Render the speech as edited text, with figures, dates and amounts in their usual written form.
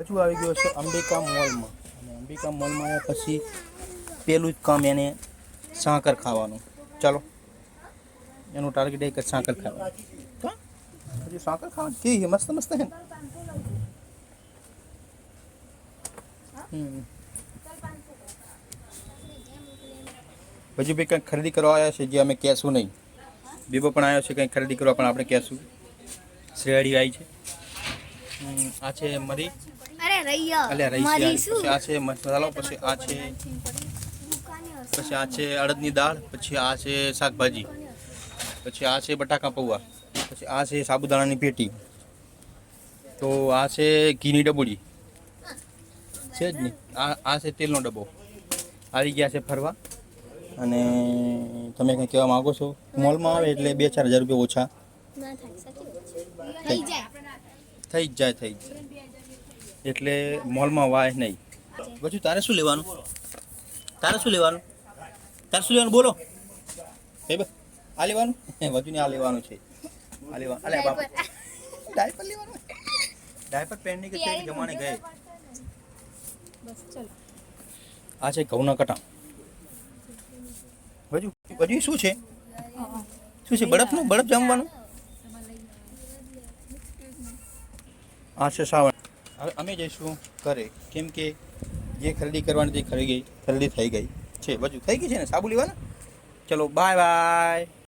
હજુ આવી ગયો છે અંબિકા મોલમાં અને અંબિકા મોલમાં આવ્યા પછી પેલું જ કામ એને સાકર ખાવાનું. ચાલો એનું ટાર્ગેટ એક જ સાકર ખાવાનું. હજી સાકર ખાવાનું કેવી મસ્ત મસ્ત છે. હજુ બી કંઈક ખરીદી કરવા આવ્યા છે જે અમે કહેશું નહીં. બીબો પણ આવ્યો છે કંઈક ખરીદી કરવા પણ આપણે કહેશું. શ્રેયાળી આવી છે. આ છે મરી. પછી આ છે મસાલો. પછી આ છે અડદની દાળ. પછી આ છે શાકભાજી. પછી આ છે બટાકા પૌવા. પછી આ છે સાબુદાણાની પેટી. તો આ છે ઘીની ડબોડી છે જ નહીં. આ છે તેલનો ડબ્બો. આવી ગયા છે ફરવા. અને તમે કંઈ કહેવા માગો છો? મોલમાં આવે એટલે 2-4 હજાર રૂપિયા ઓછા થઈ જ જાય. એટલે મોલમાં વાય નહીં. પછી તારે શું લેવાનું? બોલો એ બસ આ લેવાનું વધુ ને આ લેવાનું છે. આ લેવાનું અલે બાપા ડાયપર લેવાનું. ડાયપર પહેરને કે તે જમાને ગયે. આ છે ઘઉંના કટા. હજુ શું છે? બરફ જમવાનું. આ છે સાવણ. હવે અમે જઈશું ઘરે કેમ કે જે ખરીદી કરવાની તે ખરીદી થઈ ગઈ છે. બધું થઈ ગઈ છે ને. સાબુ લેવાના. ચલો બાય બાય.